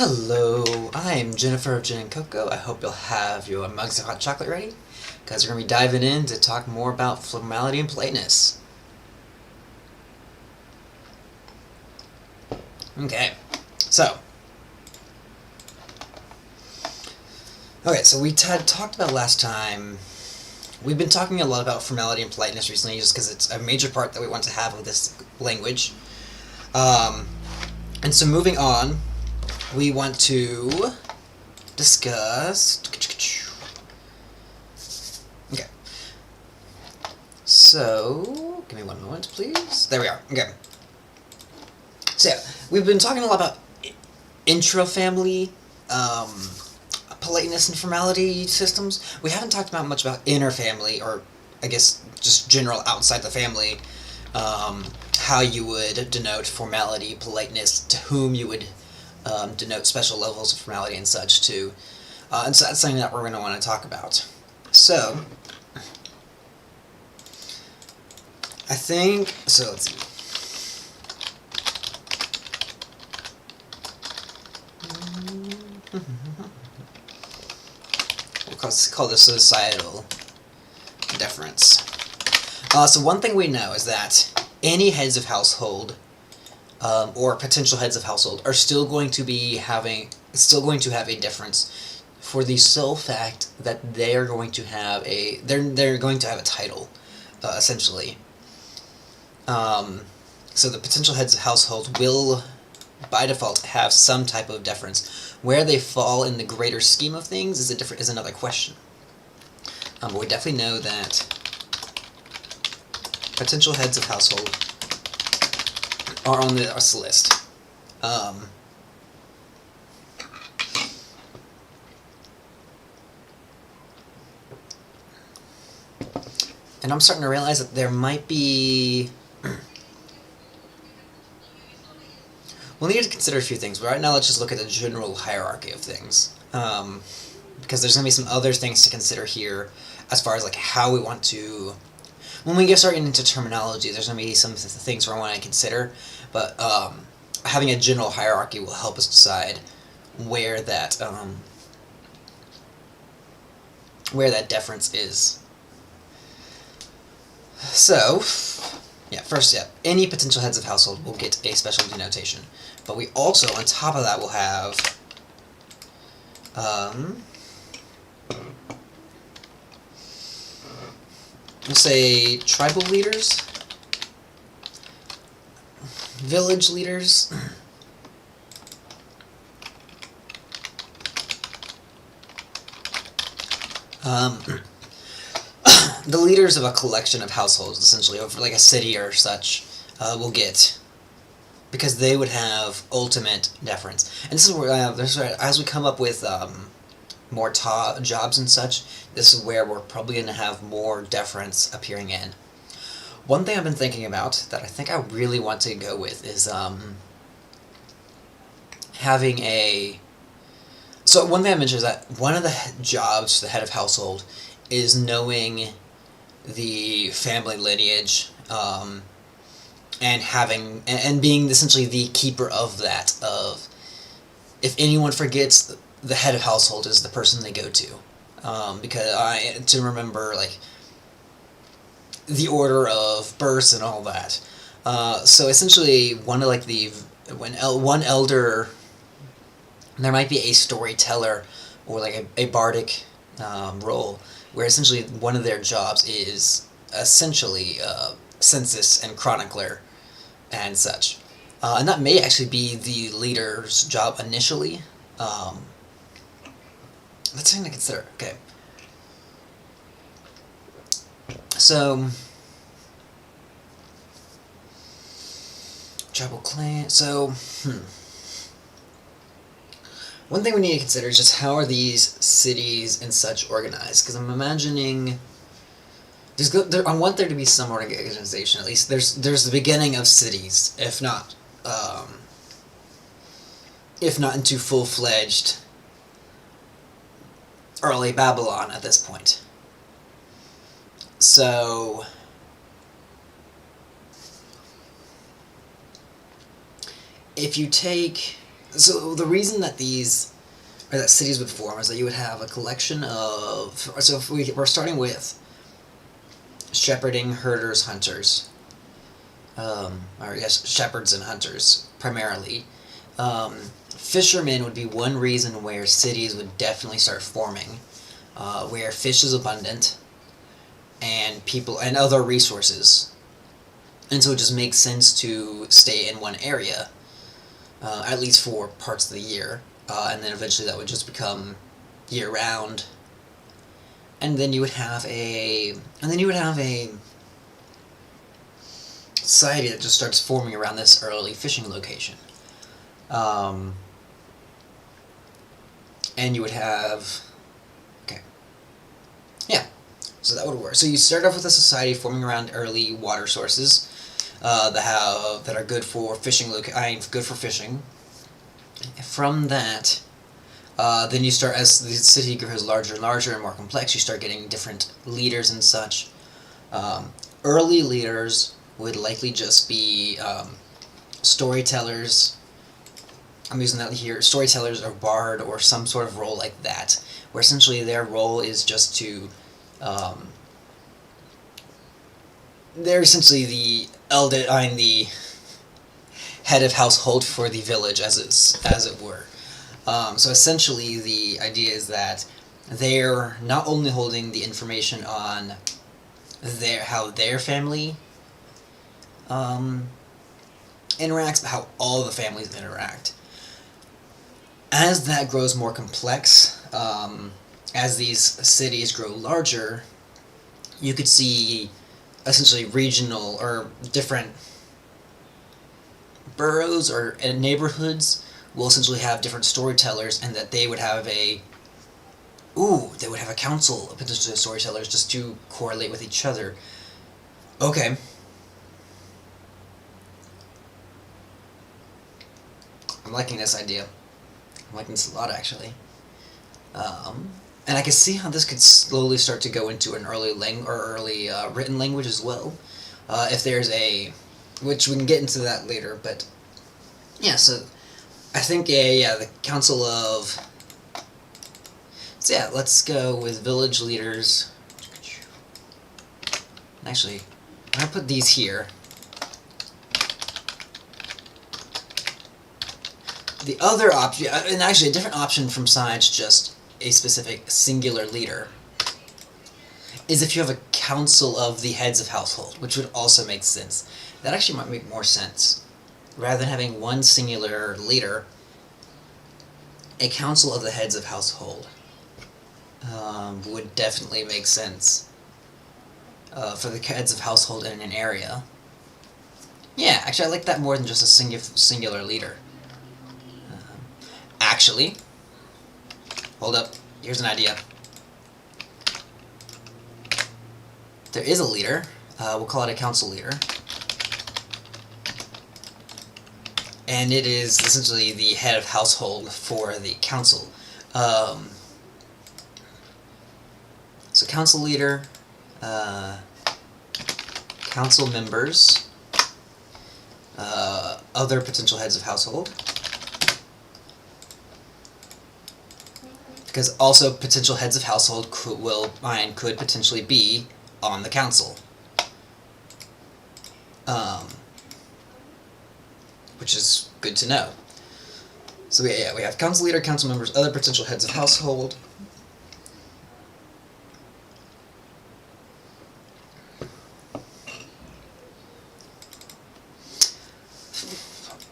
Hello, I'm Jennifer of Jen and Coco. I hope you'll have your mugs of hot chocolate ready, because we're going to be diving in to talk more about formality and politeness. Okay, so we talked about last time. We've been talking a lot about formality and politeness recently, just because it's a major part that we want to have of this language. And so moving on, we want to discuss. Okay. So, give me one moment, please. There we are. Okay. So, we've been talking a lot about intra-family politeness and formality systems. We haven't talked about much about inter-family, or I guess just general outside the family, how you would denote formality, politeness, to whom you would denote special levels of formality and such too. And so that's something that we're going to want to talk about. So, I think, so let's see. We'll call this societal deference. So one thing we know is that any heads of household or potential heads of household are still going to have a difference for the sole fact that they are going to have they're going to have a title, essentially. So the potential heads of household will, by default, have some type of deference. Where they fall in the greater scheme of things is another question. But we definitely know that potential heads of household are on this list. And I'm starting to realize that there might be... We'll need to consider a few things, but right now let's just look at the general hierarchy of things. Because there's going to be some other things to consider here as far as like how we want to... When we start getting into terminology, there's going to be some things we want to consider, but having a general hierarchy will help us decide where that deference is. So, yeah, first step, any potential heads of household will get a special denotation. But we also, on top of that, will have let's say tribal leaders, village leaders, the leaders of a collection of households, essentially, over like a city or such, will get, because they would have ultimate deference. And this is where, as we come up with more jobs and such, this is where we're probably going to have more deference appearing in. One thing I've been thinking about that I think I really want to go with is having a... So one thing I mentioned is that one of the jobs, the head of household, is knowing the family lineage, and being essentially the keeper of that. Of if anyone forgets, the head of household is the person they go to, to remember like the order of births and all that. So essentially, one elder, there might be a storyteller or like a bardic role, where essentially one of their jobs is essentially census and chronicler and such. And that may actually be the leader's job initially. That's something to consider. Okay. So, tribal clan. So, one thing we need to consider is just how are these cities and such organized? Because I'm imagining I want there to be some organization. At least there's the beginning of cities, if not into full-fledged early Babylon at this point. So, if you take So the reason that these or that cities would form is that you would have a collection of. So if we're starting with shepherding, herders, hunters, or yes, shepherds and hunters primarily. Fishermen would be one reason where cities would definitely start forming, where fish is abundant, and people and other resources, and so it just makes sense to stay in one area, at least for parts of the year, and then eventually that would just become year round, and then you would have a society that just starts forming around this early fishing location. Um, and you would have, okay, yeah, so that would work. So you start off with a society forming around early water sources that are good for fishing. Good for fishing. From that, then you start, as the city grows larger and larger and more complex, you start getting different leaders and such. Early leaders would likely just be storytellers. I'm using that here. Storytellers or bard or some sort of role like that, where essentially their role is just to, they're essentially the the head of household for the village, as it were. So essentially, the idea is that they're not only holding the information on how their family interacts, but how all the families interact. As that grows more complex, as these cities grow larger, you could see essentially regional or different boroughs or neighborhoods will essentially have different storytellers, and that they would have a council of potential storytellers just to correlate with each other. Okay. I'm liking this idea. I'm liking this a lot, actually. And I can see how this could slowly start to go into an early written language as well. If there's which we can get into that later, but yeah. So I think the council of. So yeah, let's go with village leaders. Actually, I'm gonna put these here. The other option, and actually a different option from besides just a specific singular leader, is if you have a council of the heads of household, which would also make sense. That actually might make more sense. Rather than having one singular leader, a council of the heads of household would definitely make sense for the heads of household in an area. Yeah, actually I like that more than just a singular leader. Actually, hold up, here's an idea. There is a leader, we'll call it a council leader, and it is essentially the head of household for the council. So council leader, council members, other potential heads of household, because also potential heads of household could potentially be on the council, which is good to know. So we have council leader, council members, other potential heads of household.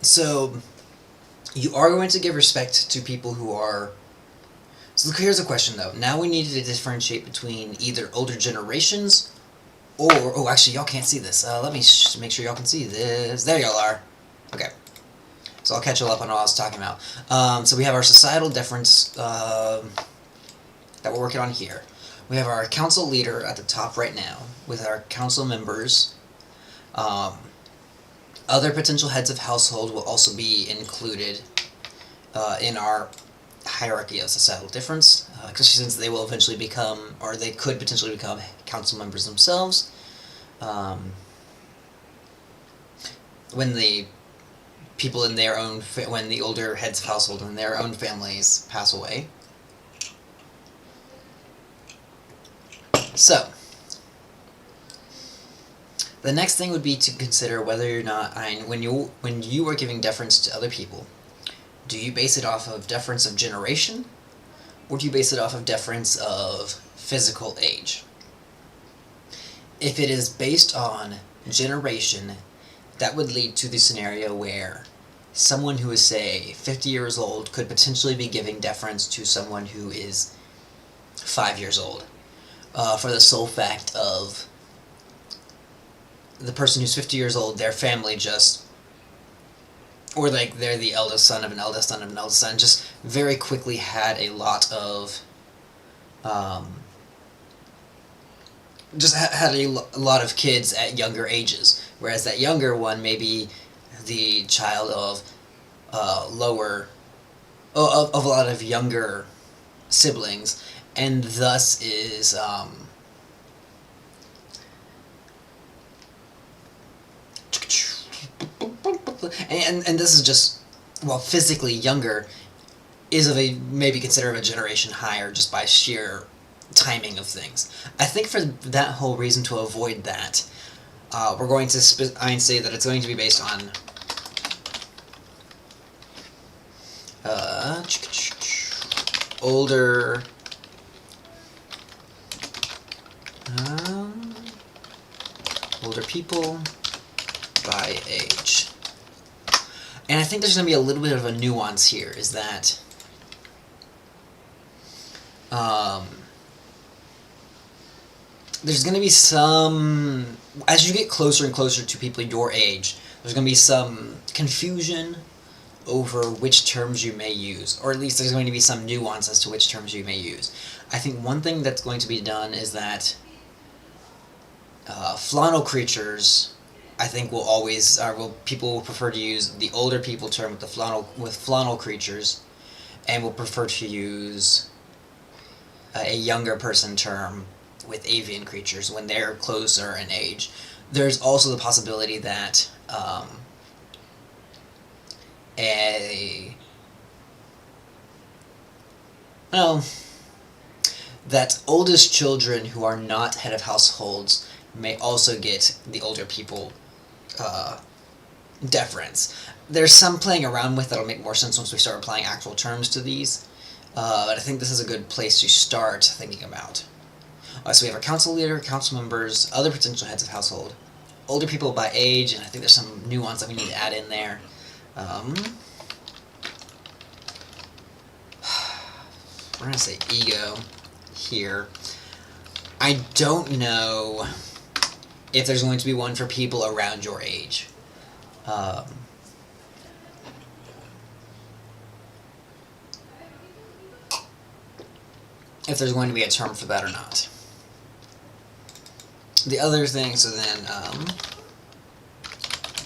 So you are going to give respect to people who are. So here's a question though. Now we need to differentiate between either older generations or actually y'all can't see this. Let me make sure y'all can see this. There y'all are. Okay. So I'll catch you up on what I was talking about. So we have our societal difference that we're working on here. We have our council leader at the top right now with our council members. Other potential heads of household will also be included in our hierarchy of societal difference, especially since they will eventually become, or they could potentially become, council members themselves. When the people in their own when the older heads of household in their own families pass away. So, the next thing would be to consider whether or not, when you are giving deference to other people, do you base it off of deference of generation, or do you base it off of deference of physical age? If it is based on generation, that would lead to the scenario where someone who is, say, 50 years old could potentially be giving deference to someone who is 5 years old, for the sole fact of the person who's 50 years old, their family just, or like they're the eldest son of an eldest son of an eldest son, just very quickly had a lot of, had a lot of kids at younger ages, whereas that younger one may be the child of of a lot of younger siblings, and thus is and this is just, well, physically younger is of a, maybe considered a generation higher just by sheer timing of things. I think for that whole reason, to avoid that, we're going to say that it's going to be based on older older people by age. And I think there's going to be a little bit of a nuance here, is that there's going to be some, as you get closer and closer to people your age, there's going to be some confusion over which terms you may use, or at least there's going to be some nuance as to which terms you may use. I think one thing that's going to be done is that Flaunal creatures, I think, will always, people will prefer to use the older people term with Flaunal creatures, and will prefer to use a younger person term with avian creatures when they're closer in age. There's also the possibility that that oldest children who are not head of households may also get the older people deference. There's some playing around with that'll make more sense once we start applying actual terms to these, but I think this is a good place to start thinking about. So we have our council leader, council members, other potential heads of household, older people by age, and I think there's some nuance that we need to add in there. We're going to say ego here. I don't know if there's going to be one for people around your age. If there's going to be a term for that or not. The other thing, so then,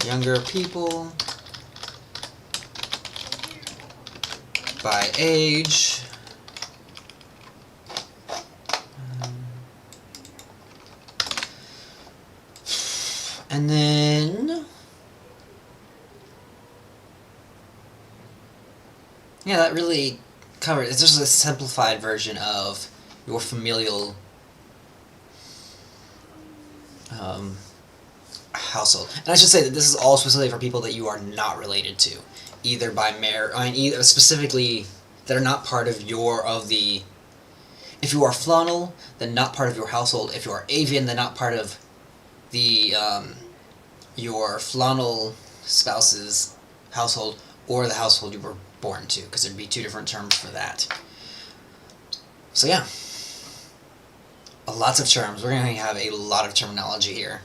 younger people by age. And then, yeah, that really covers. It's just a simplified version of your familial household. And I should say that this is all specifically for people that you are not related to, either by either specifically that are not part of the. If you are Flaunal, then not part of your household. If you are Avian, then not part of the your Flaunal spouse's household, or the household you were born to, because there'd be two different terms for that. So yeah, lots of terms. We're going to have a lot of terminology here.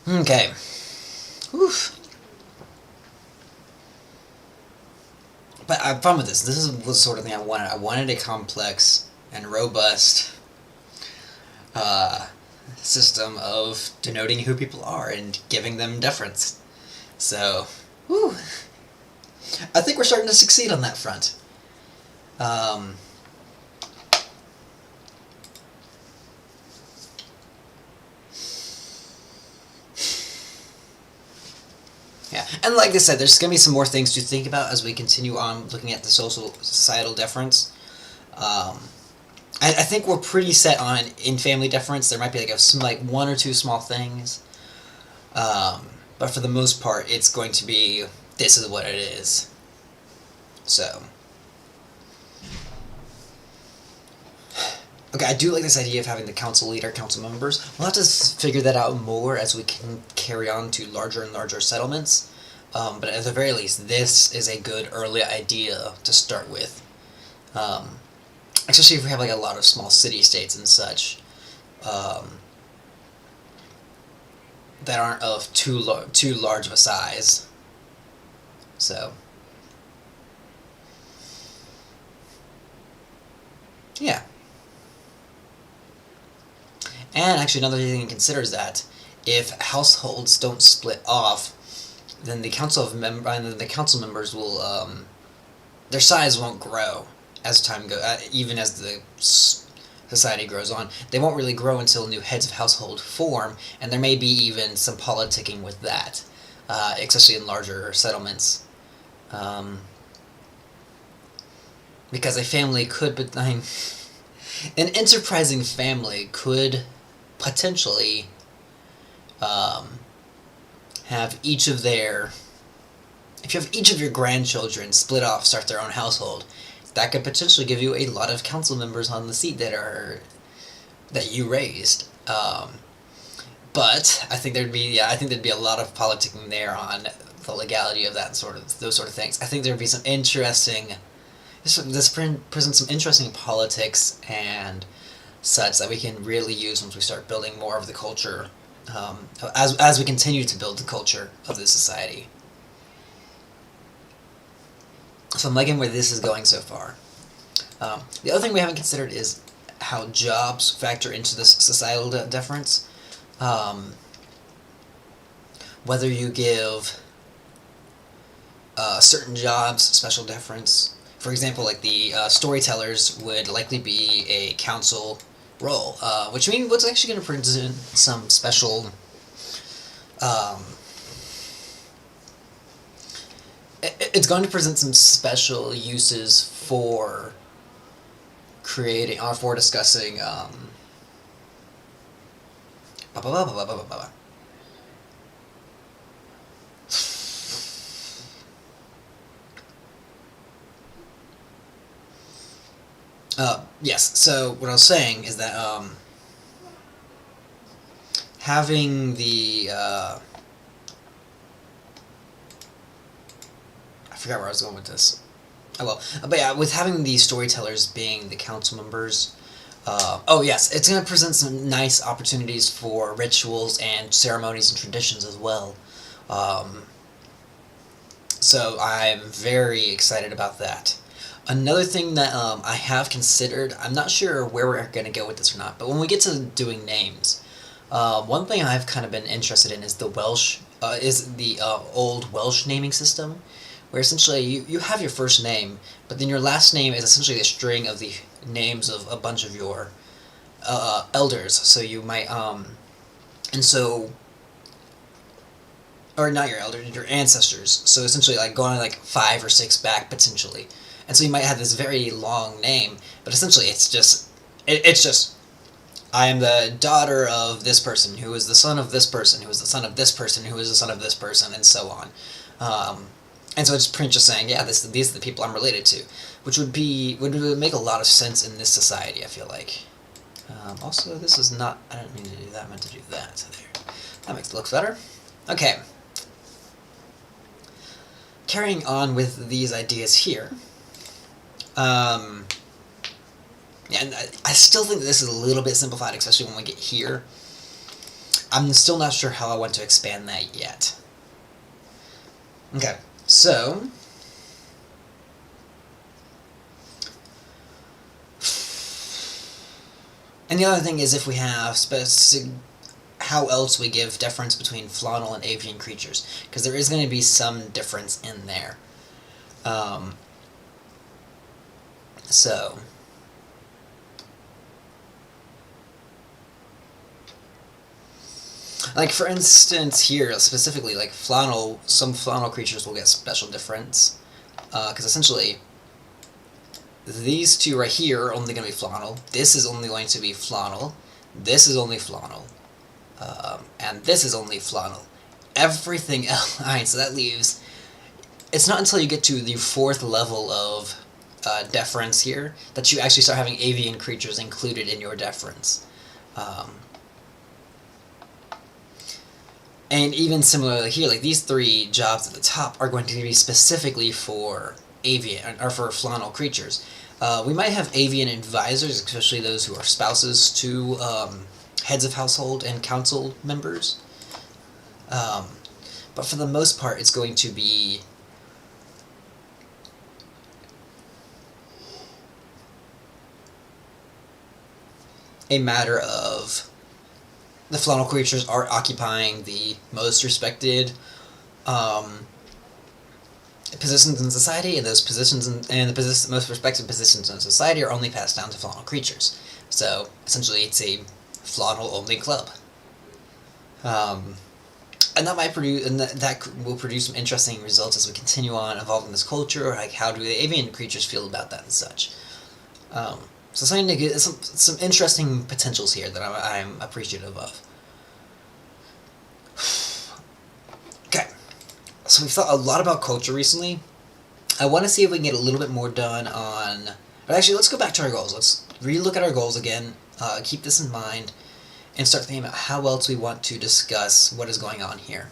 Okay. Oof. But I'm fun with this. This was the sort of thing I wanted. I wanted a complex and robust system of denoting who people are and giving them deference. So, whew, I think we're starting to succeed on that front. Um, yeah, and like I said, there's going to be some more things to think about as we continue on looking at the social societal difference. Um, I think we're pretty set on in family difference. There might be like one or two small things, but for the most part, it's going to be this is what it is. So, okay, I do like this idea of having the council leader, council members. We'll have to figure that out more as we can carry on to larger and larger settlements. But at the very least, this is a good early idea to start with. Um, Especially if we have like a lot of small city-states and such that aren't of too large of a size. So, yeah. And actually, another thing to consider is that if households don't split off, then the council members will their size won't grow as time goes, even as the society grows on. They won't really grow until new heads of household form, and there may be even some politicking with that, especially in larger settlements. Because a family could, an enterprising family could potentially have each of their, if you have each of your grandchildren split off, start their own household, that could potentially give you a lot of council members on the seat that you raised. But I think there'd be a lot of politicking there on the legality of those sort of things. I think there'd be some interesting. This presents some interesting politics and such that we can really use once we start building more of the culture, as we continue to build the culture of the society. So I'm liking where this is going so far. The other thing we haven't considered is how jobs factor into this societal difference. Whether you give certain jobs special deference. For example, like the storytellers would likely be a council role, which means what's actually going to present some special. It's going to present some special uses for creating or for discussing. Blah, blah, blah, blah, blah, blah, blah. Yes, so what I was saying is that having the I forgot where I was going with this. Oh well, but yeah, with having the storytellers being the council members, oh yes, it's going to present some nice opportunities for rituals and ceremonies and traditions as well. So I'm very excited about that. Another thing that I have considered, I'm not sure where we're going to go with this or not, but when we get to doing names, one thing I've kind of been interested in is the old Welsh naming system, where essentially you have your first name, but then your last name is essentially a string of the names of a bunch of your elders. So you might, and so, or not your elders, your ancestors. So essentially, like going like 5 or 6 back potentially, and so you might have this very long name, but essentially it's just I am the daughter of this person, who is the son of this person, who is the son of this person, who is the son of this person, and so on. And so it's pretty just saying, yeah, these are the people I'm related to, which would make a lot of sense in this society, I feel like. Also, this is not, I didn't mean to do that, I meant to do that. So there. That makes it look better. Okay. Carrying on with these ideas here. Yeah, and I still think that this is a little bit simplified, especially when we get here. I'm still not sure how I want to expand that yet. Okay, so and the other thing is if we have how else we give deference between Flaunal and Avian creatures, because there is going to be some difference in there. So, like for instance here, specifically, like Flaunal, some Flaunal creatures will get special difference. Because essentially, these two right here are only going to be Flaunal. This is only going to be Flaunal. This is only Flaunal. And this is only Flaunal. Everything else... Alright, so that leaves... It's not until you get to the 4th level of deference here that you actually start having avian creatures included in your deference. And even similarly here, like these 3 jobs at the top are going to be specifically for avian, or for Flaunal creatures. We might have avian advisors, especially those who are spouses to heads of household and council members. But for the most part, it's going to be a matter of the Flaunal creatures are occupying the most respected positions in society, and those positions and the most respected positions in society are only passed down to Flaunal creatures. So essentially, it's a Flaunal only club, and that might produce, and that will produce some interesting results as we continue on evolving this culture. Like, how do the avian creatures feel about that and such? So something to get some interesting potentials here that I'm appreciative of. Okay, so we've thought a lot about culture recently. I want to see if we can get a little bit more done on... But actually, let's go back to our goals. Let's relook at our goals again, keep this in mind, and start thinking about how else we want to discuss what is going on here.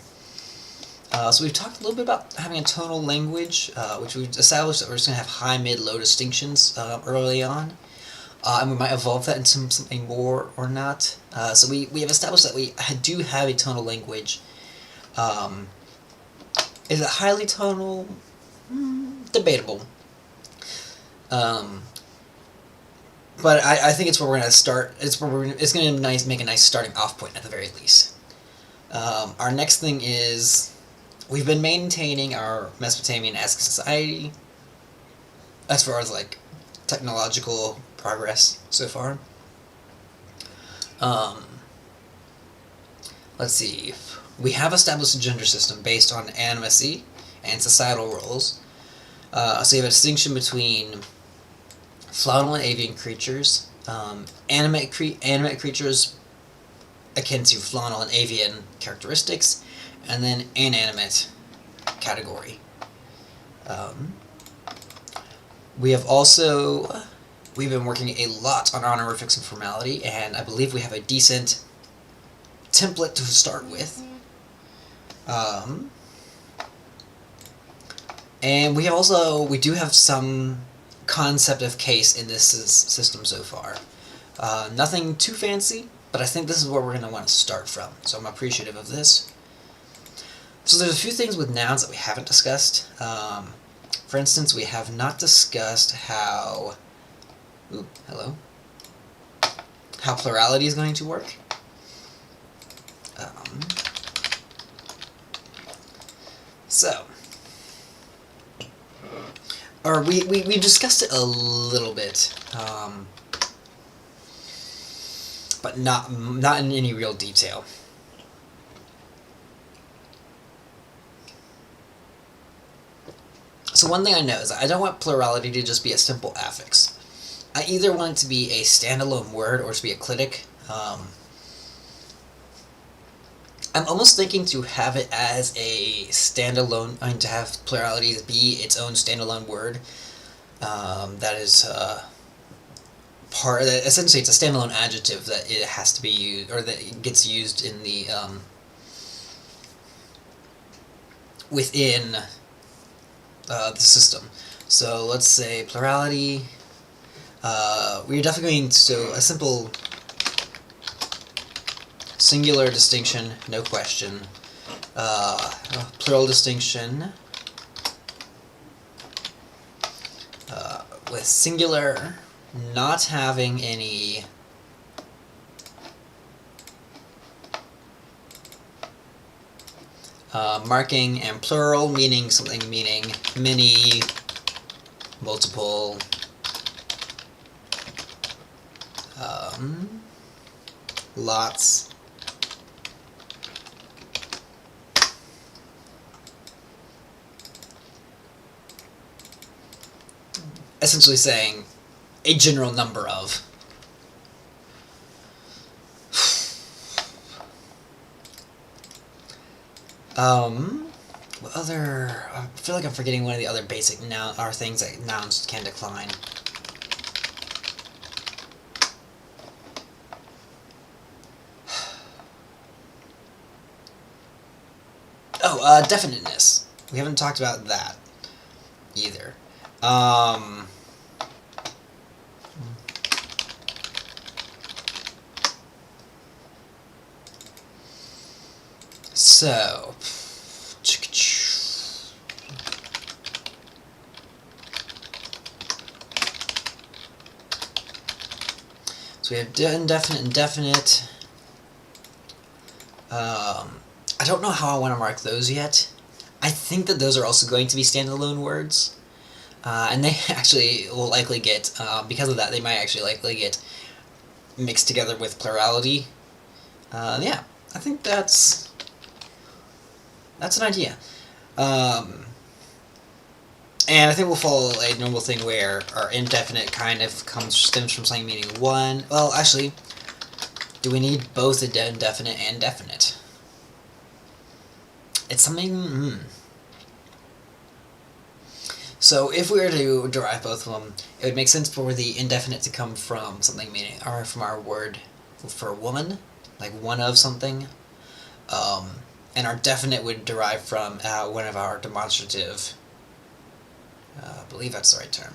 So we've talked a little bit about having a tonal language, which we've established that we're just going to have high, mid, low distinctions early on. And we might evolve that into something more or not. So we have established that we do have a tonal language. Is it highly tonal? Debatable. But I think it's where we're going to start. It's going to make a nice starting off point at the very least. Our next thing is we've been maintaining our Mesopotamian-esque society as far as like technological progress so far. Let's see. We have established a gender system based on animacy and societal roles. So you have a distinction between Flaunal and avian creatures, animate creatures akin to Flaunal and avian characteristics, and then inanimate category. We've been working a lot on honorifics and formality, and I believe we have a decent template to start with. And we do have some concept of case in this system so far. Nothing too fancy, but I think this is where we're going to want to start from, so I'm appreciative of this. So there's a few things with nouns that we haven't discussed. For instance, we have not discussed how plurality is going to work. We discussed it a little bit, but not in any real detail. So one thing I know is I don't want plurality to just be a simple affix. I either want it to be a standalone word or to be a clitic. I'm almost thinking to have it as a standalone, to have plurality be its own standalone word. That is essentially it's a standalone adjective that it has to be used, or that it gets used in the within the system. So let's say plurality. We're definitely going to a simple singular distinction, no question. Plural distinction with singular not having any marking, and plural meaning something meaning many, multiple, Lots essentially saying a general number of. What other? I feel like I'm forgetting one of the other basic noun or things that nouns can decline. Oh, definiteness. We haven't talked about that either. So, we have indefinite and definite. I don't know how I want to mark those yet. I think that those are also going to be standalone words. And they actually will likely get, because of that, they might actually likely get mixed together with plurality. Yeah, I think that's an idea. And I think we'll follow a normal thing where our indefinite kind of stems from something meaning one. Well, actually, do we need both indefinite and definite? It's something. So if we were to derive both of them, it would make sense for the indefinite to come from something meaning, or from our word for woman, like one of something. And our definite would derive from one of our demonstrative. I believe that's the right term.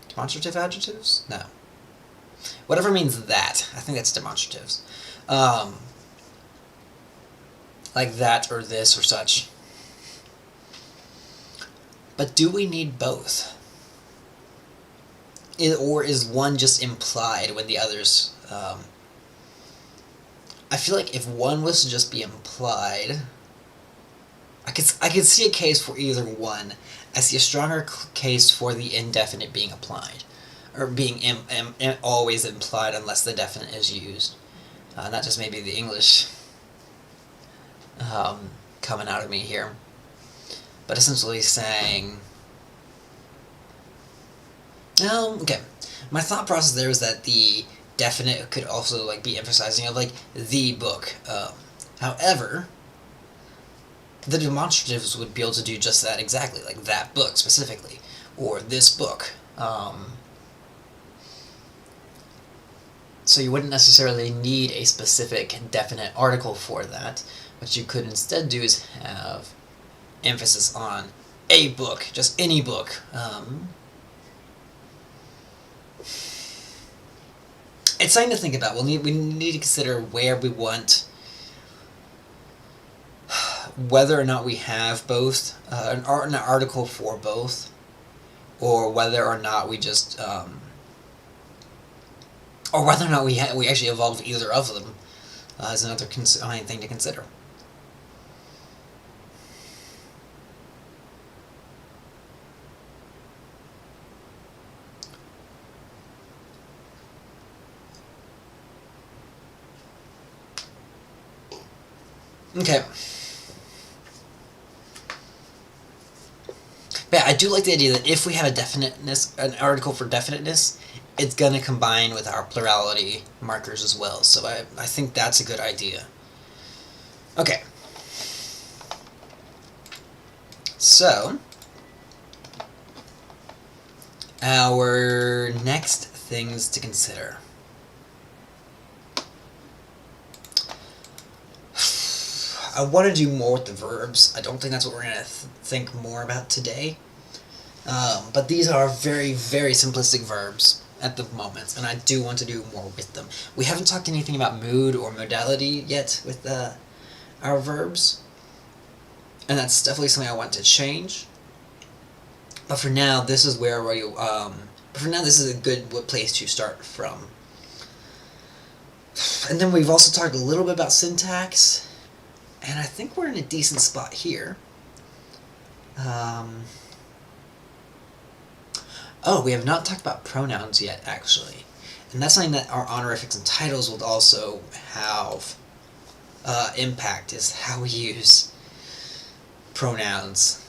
Demonstrative adjectives? No. Whatever means that. I think that's demonstratives. Like that or this or such. But do we need both? Or is one just implied when the other's... I feel like if one was to just be implied... I could see a case for either one. I see a stronger case for the indefinite being applied. Or being always implied unless the definite is used. Not just maybe the English coming out of me here. But essentially saying... okay. My thought process there was that the definite could also like be emphasizing of like the book. However, the demonstratives would be able to do just that exactly, like that book specifically, or this book. So you wouldn't necessarily need a specific definite article for that. What you could instead do is have emphasis on a book, just any book. It's something to think about. We need to consider where we want, whether or not we have both, an article for both, or whether or not we just, or whether or not we actually evolve either of them, is another thing to consider. Okay. But yeah, I do like the idea that if we have an article for definiteness, it's going to combine with our plurality markers as well. So I think that's a good idea. Okay. So, our next things to consider. I want to do more with the verbs. I don't think that's what we're going to think more about today. But these are very, very simplistic verbs at the moment, and I do want to do more with them. We haven't talked anything about mood or modality yet with our verbs, and that's definitely something I want to change. But for now, this is where this is a good place to start from. And then we've also talked a little bit about syntax. And I think we're in a decent spot here. Oh, we have not talked about pronouns yet, actually. And that's something that our honorifics and titles will also have impact, is how we use pronouns.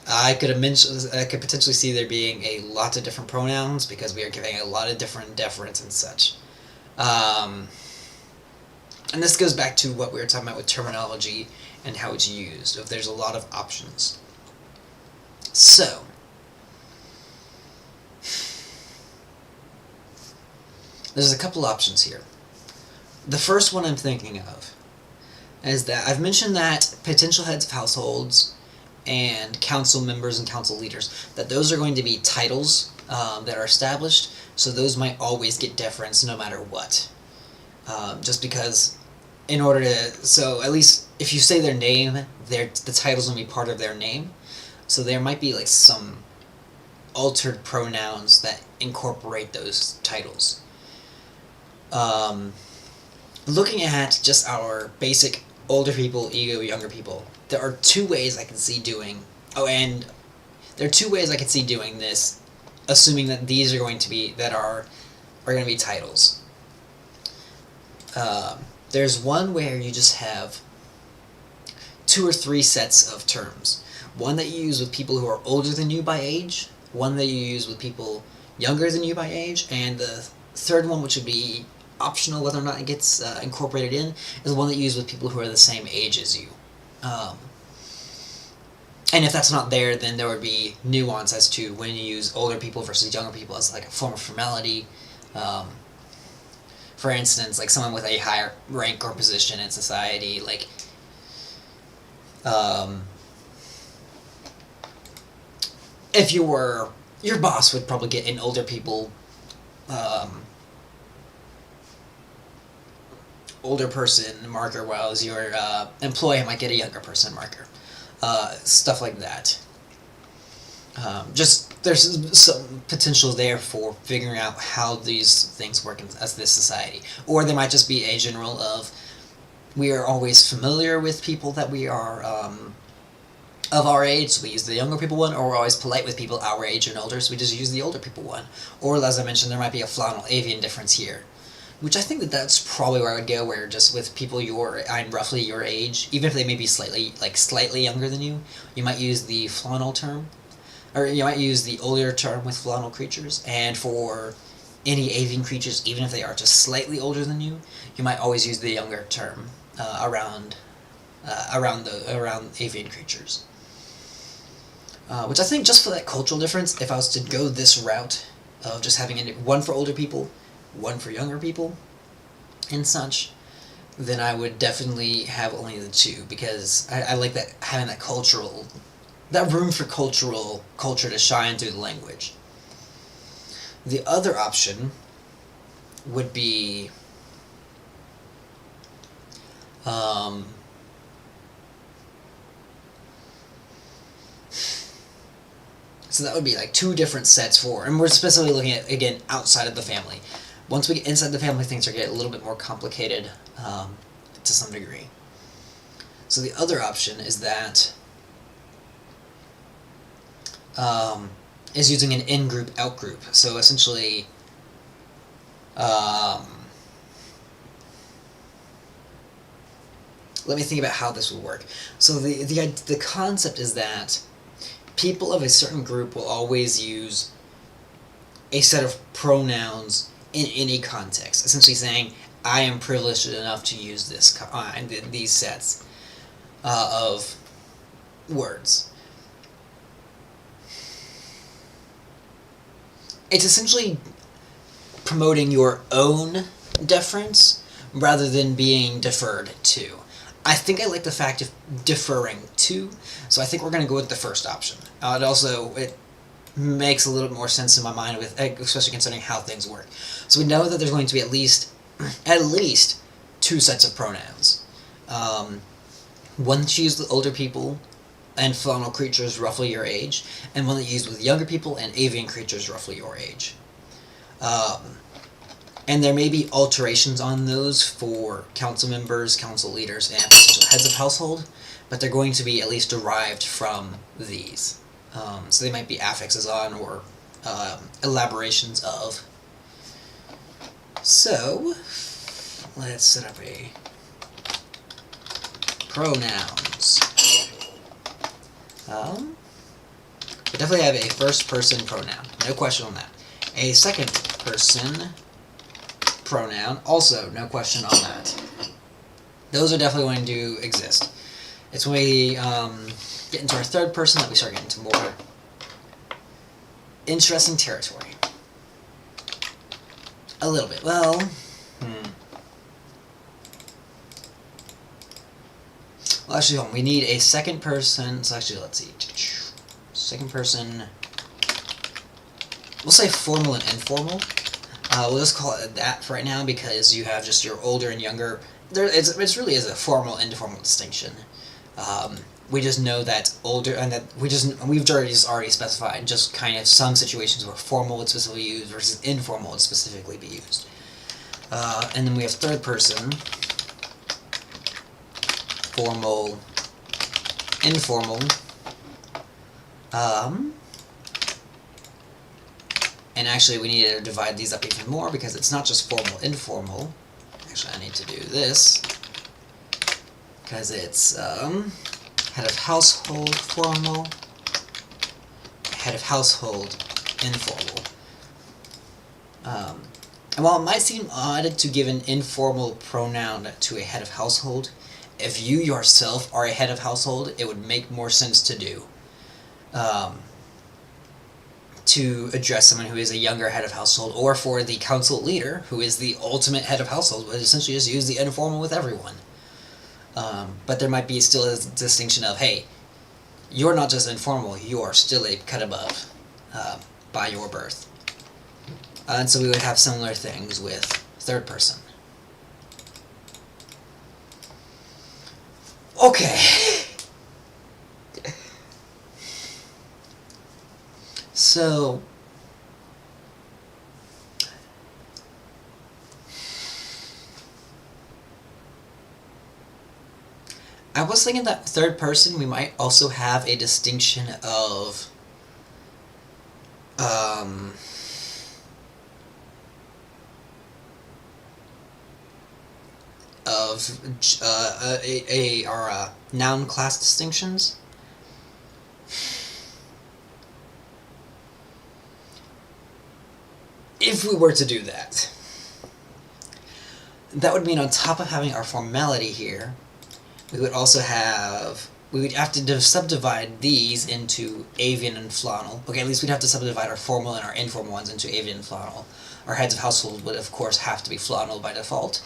I could potentially see there being a lot of different pronouns because we are giving a lot of different deference and such. And this goes back to what we were talking about with terminology and how it's used. If there's a lot of options. So, there's a couple options here. The first one I'm thinking of is that I've mentioned that potential heads of households and council members and council leaders, that those are going to be titles that are established, so those might always get deference no matter what. Just because in order to, so at least if you say their name, the title's going to be part of their name, so there might be like some altered pronouns that incorporate those titles. Looking at just our basic older people, ego, younger people, there are two ways I can see doing, there are two ways I can see doing this, assuming that these are going to be, are going to be titles. There's one where you just have 2 or 3 sets of terms. One that you use with people who are older than you by age, one that you use with people younger than you by age, and the third one, which would be optional whether or not it gets incorporated in, is the one that you use with people who are the same age as you. And if that's not there, then there would be nuance as to when you use older people versus younger people as like a form of formality. For instance, like someone with a higher rank or position in society, like if you were, your boss would probably get an older people older person marker, while your employee might get a younger person marker. Stuff like that. Just there's some potential there for figuring out how these things work as this society. Or there might just be a general of, we are always familiar with people that we are of our age, so we use the younger people one, or we're always polite with people our age and older, so we just use the older people one. Or, as I mentioned, there might be a Flaunal Avian difference here. Which I think that that's probably where I would go, where just with people I'm roughly your age, even if they may be slightly younger than you, you might use the Flaunal term, or you might use the older term with Flaunal creatures, and for any avian creatures, even if they are just slightly older than you might always use the younger term around avian creatures. Which I think just for that cultural difference, if I was to go this route of just having one for older people, one for younger people, and such, then I would definitely have only the two, because I like that, having that room for culture to shine through the language. The other option would be so that would be like 2 different sets and we're specifically looking at, again, outside of the family. Once we get inside the family, things are getting a little bit more complicated to some degree. So the other option is that is using an in-group, out-group. So essentially, let me think about how this would work. So the concept is that people of a certain group will always use a set of pronouns in any context, essentially saying, I am privileged enough to use these sets of words. It's essentially promoting your own deference rather than being deferred to. I think I like the fact of deferring to, so I think we're going to go with the first option. It makes a little bit more sense in my mind, especially considering how things work. So we know that there's going to be at least 2 sets of pronouns. One that's used with older people and Flaunal creatures roughly your age, and one that's used with younger people and avian creatures roughly your age. And there may be alterations on those for council members, council leaders, and potential heads of household, but they're going to be at least derived from these. So they might be affixes on or elaborations of So, let's set up a pronouns. We definitely have a first person pronoun, no question on that. A second person pronoun, also no question on that. Those are definitely going to exist. It's when we get into our third person that we start getting into more interesting territory. A little bit. Well, actually, hold on. We need a second person. So actually, let's see. Second person. We'll say formal and informal. We'll just call it that for right now because you have just your older and younger. It really is a formal and informal distinction. We just know that older, and that we've already specified just kind of some situations where formal would specifically be used versus informal would specifically be used. And then we have third person, formal, informal, and actually we need to divide these up even more because it's not just formal, informal. Actually, I need to do this because it's head of household, formal, head of household, informal. And while it might seem odd to give an informal pronoun to a head of household, if you yourself are a head of household, it would make more sense to do. To address someone who is a younger head of household, or for the council leader, who is the ultimate head of household, would essentially just use the informal with everyone. But there might be still a distinction of, hey, you're not just informal, you are still a cut above by your birth. And so we would have similar things with third person. Okay. So, I was thinking that third person we might also have a distinction of our noun class distinctions. If we were to do that, that would mean on top of having our formality here, we would have to subdivide these into avian and Flaunal. Okay, at least we'd have to subdivide our formal and our informal ones into avian and Flaunal. Our heads of household would, of course, have to be Flaunal by default.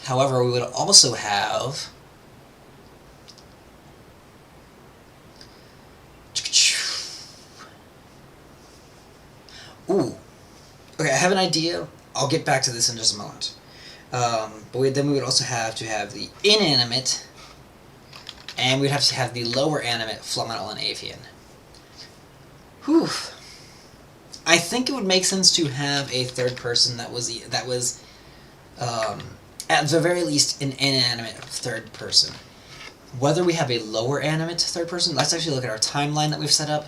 However, we would also have okay, I have an idea. I'll get back to this in just a moment. But then we would also have to have the inanimate, and we'd have to have the lower animate, Flaunal and avian. Whew. I think it would make sense to have a third person that was at the very least an inanimate third person. Whether we have a lower animate third person, let's actually look at our timeline that we've set up.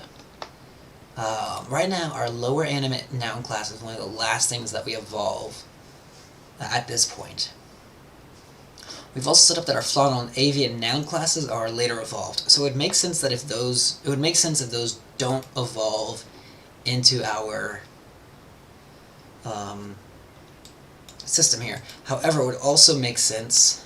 Right now, our lower animate noun class is one of the last things that we evolve at this point. We've also set up that our Flaunal and avian noun classes are later evolved, so it would make sense that if those don't evolve into our system here. However, it would also make sense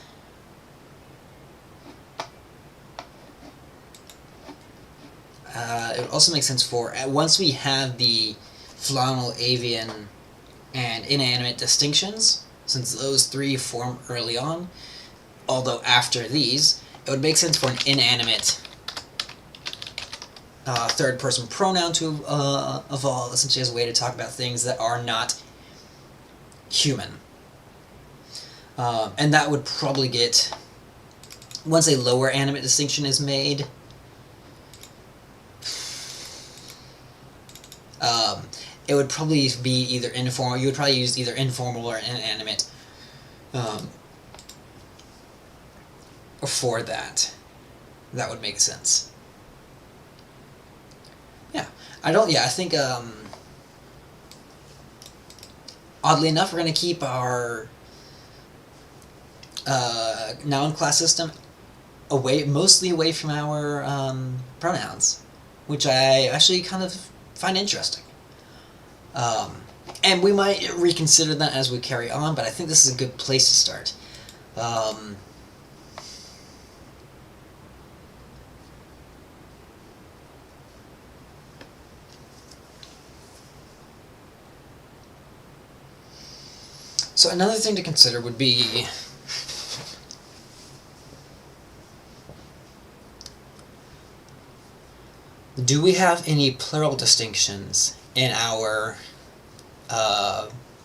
for once we have the Flaunal, avian, and inanimate distinctions, since those three form early on, although after these, it would make sense for an inanimate third-person pronoun to evolve, essentially as a way to talk about things that are not human. And that would probably get, once a lower animate distinction is made, it would probably be either informal. You would probably use either informal or inanimate for that. That would make sense. Yeah, I think Oddly enough, we're going to keep our noun class system mostly away from our pronouns, which I actually kind of find interesting. Um, and we might reconsider that as we carry on, but I think this is a good place to start. Um, so another thing to consider would be do we have any plural distinctions in our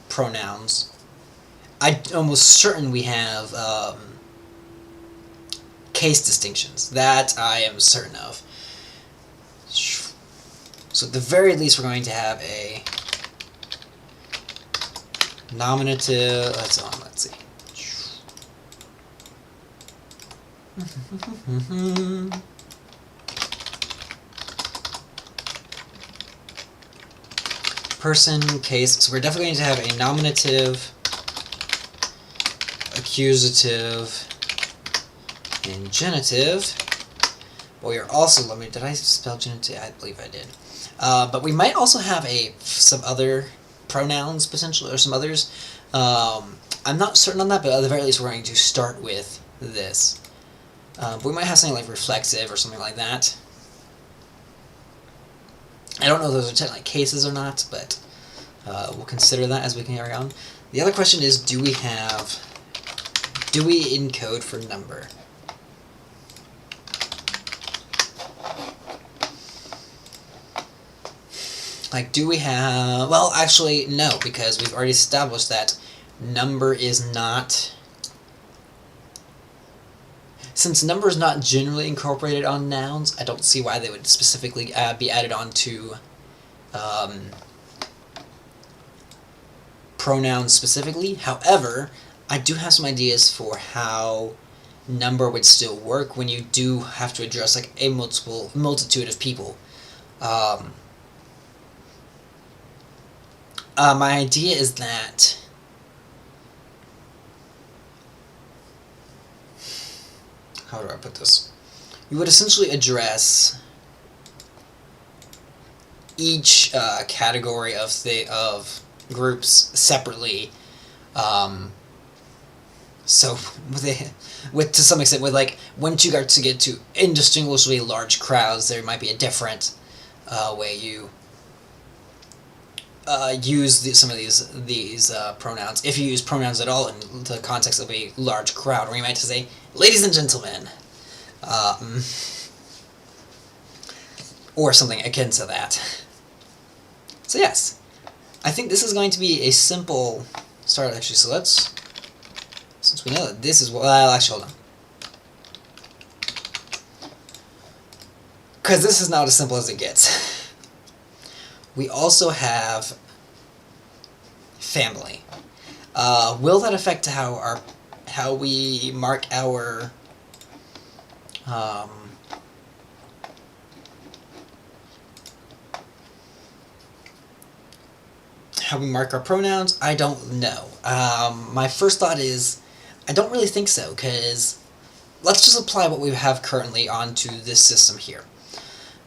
pronouns? I'm almost certain we have case distinctions. That I am certain of. So at the very least, we're going to have a nominative. Let's see. Person, case. So we're definitely going to have a nominative, accusative, and genitive. But we are also limited. Did I spell genitive? I believe I did. But we might also have some other pronouns potentially, or some others. I'm not certain on that, but at the very least, we're going to start with this. But we might have something like reflexive or something like that. I don't know if those are technically cases or not, but we'll consider that as we can carry on. The other question is, do we encode for number? Like, do we have... Well, actually, no, because we've already established that number is not... Since number is not generally incorporated on nouns, I don't see why they would specifically be added on to pronouns specifically. However, I do have some ideas for how number would still work when you do have to address like a multitude of people. My idea is that how do I put this? You would essentially address each category of groups separately. So with to some extent, with like once you got to get to indistinguishably large crowds, there might be a different way you use some of these pronouns, if you use pronouns at all in the context of a large crowd, where you might say, "Ladies and gentlemen," or something akin to that. So yes, I think this is going to be a simple start. Actually, so since we know that this is actually, hold on, because this is not as simple as it gets. We also have family. Will that affect how we mark our how we mark our pronouns? I don't know. My first thought is I don't really think so, because let's just apply what we have currently onto this system here.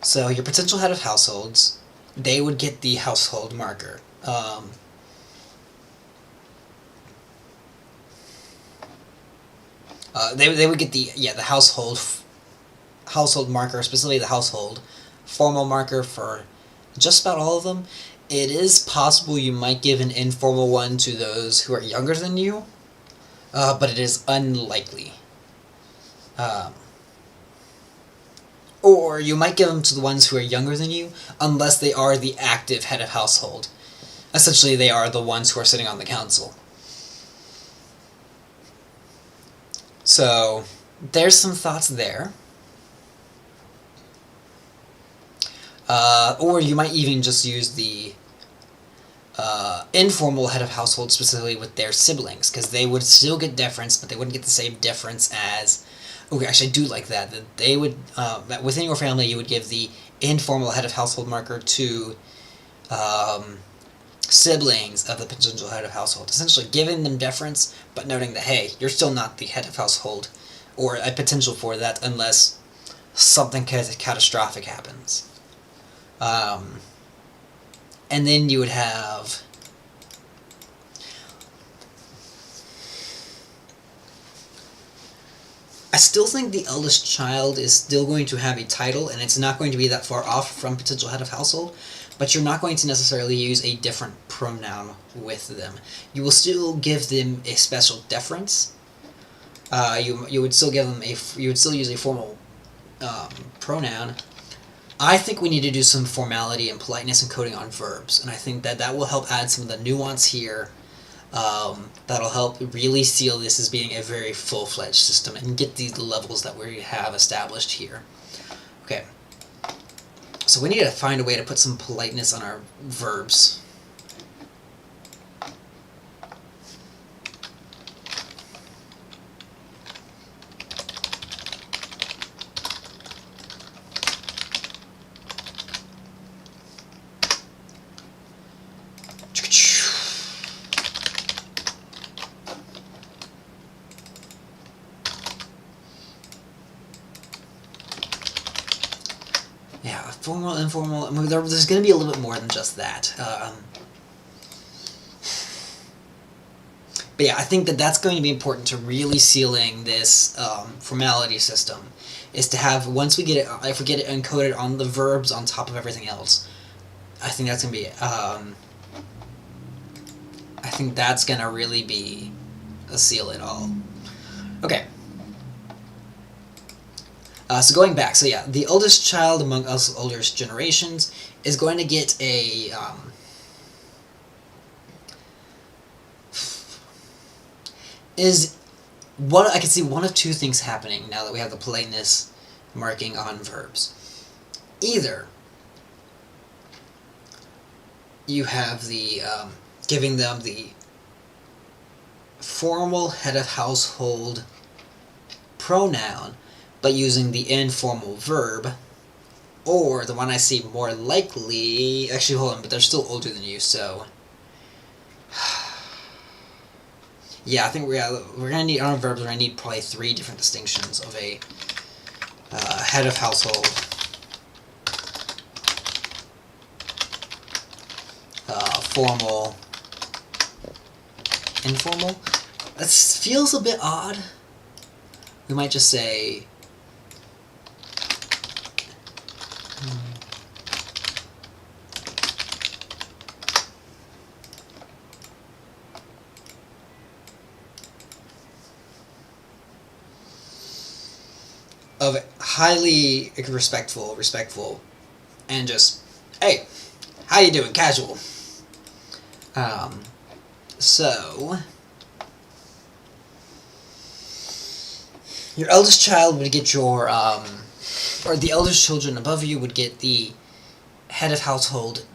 So your potential head of households, they would get the household marker. They would get the household marker, specifically the household formal marker for just about all of them. It is possible you might give an informal one to those who are younger than you, but it is unlikely. Or you might give them to the ones who are younger than you, unless they are the active head of household. Essentially, they are the ones who are sitting on the council. So, there's some thoughts there. Or you might even just use the informal head of household specifically with their siblings, because they would still get deference, but they wouldn't get the same deference as... Okay, actually, I do like that. That they would, within your family, you would give the informal head of household marker to siblings of the potential head of household, essentially giving them deference, but noting that, hey, you're still not the head of household, or a potential for that, unless something catastrophic happens. And then you would have... I still think the eldest child is still going to have a title, and it's not going to be that far off from potential head of household, but you're not going to necessarily use a different pronoun with them. You will still give them a special deference. You would still give them you would still use a formal pronoun. I think we need to do some formality and politeness encoding on verbs, and I think that will help add some of the nuance here. That'll help really seal this as being a very full-fledged system and get the levels that we have established here. Okay, so we need to find a way to put some politeness on our verbs. Yeah, formal, informal. I mean, there's going to be a little bit more than just that. But yeah, I think that's going to be important to really sealing this formality system. Is to have, once we get it, if we get it encoded on the verbs on top of everything else, I think that's going to be, I think that's going to really be a seal it all. Okay. So going back, so yeah, the oldest child among us older generations is going to get a I can see one of two things happening now that we have the politeness marking on verbs. Either you have the giving them the formal head of household pronoun, but using the informal verb, or the one I see more likely... Actually, hold on, but they're still older than you, so... Yeah, I think we're going to need, on our verbs, we're going to need probably 3 different distinctions of a head of household. Formal. Informal. That feels a bit odd. We might just say... of highly respectful, and just, hey, how you doing, casual. So, your eldest child would get your, or the eldest children above you would get the head of household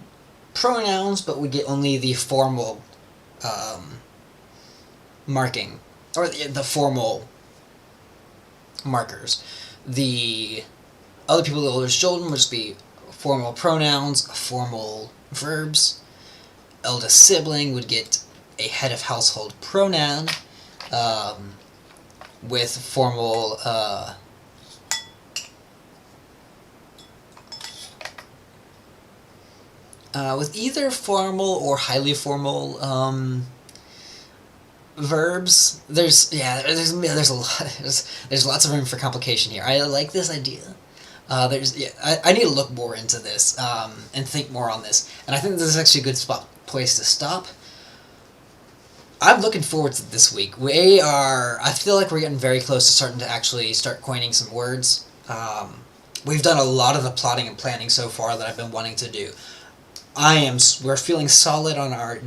pronouns, but would get only the formal marking, or the formal markers. The other people, the oldest children, would just be formal pronouns, formal verbs. Eldest sibling would get a head of household pronoun with formal with either formal or highly formal verbs. There's a lot. There's lots of room for complication here. I like this idea. I need to look more into this and think more on this. And I think this is actually a good place to stop. I'm looking forward to this week. I feel like we're getting very close to starting to actually start coining some words. We've done a lot of the plotting and planning so far that I've been wanting to do. We're feeling solid on our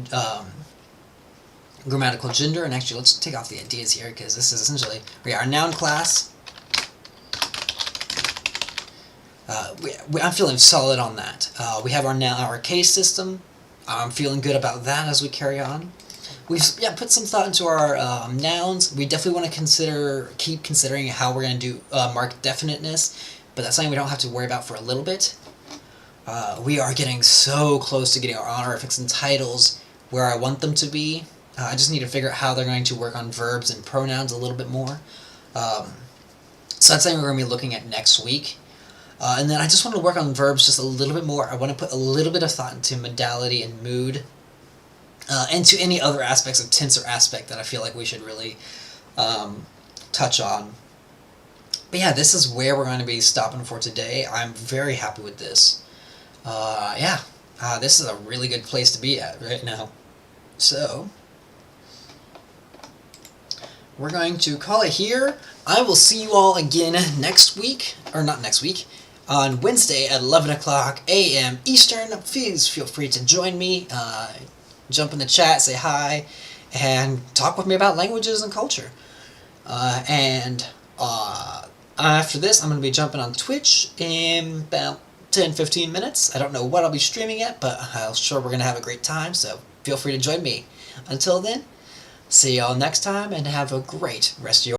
grammatical gender, and actually let's take off the ideas here, because this is essentially our noun class. I'm feeling solid on that. We have our case system. I'm feeling good about that as we carry on. We've put some thought into our nouns. We definitely want to keep considering how we're going to do mark definiteness, but that's something we don't have to worry about for a little bit. We are getting so close to getting our honorifics and titles where I want them to be. I just need to figure out how they're going to work on verbs and pronouns a little bit more. So that's something we're going to be looking at next week. And then I just want to work on verbs just a little bit more. I want to put a little bit of thought into modality and mood, and to any other aspects of tense or aspect that I feel like we should really touch on. But yeah, this is where we're going to be stopping for today. I'm very happy with this. This is a really good place to be at right now. So, we're going to call it here. I will see you all again next week, or not next week, on Wednesday at 11 o'clock a.m. Eastern. Please feel free to join me, jump in the chat, say hi, and talk with me about languages and culture. After this, I'm going to be jumping on Twitch in about 10-15 minutes. I don't know what I'll be streaming at, but I'm sure we're going to have a great time, so feel free to join me. Until then, see y'all next time, and have a great rest of your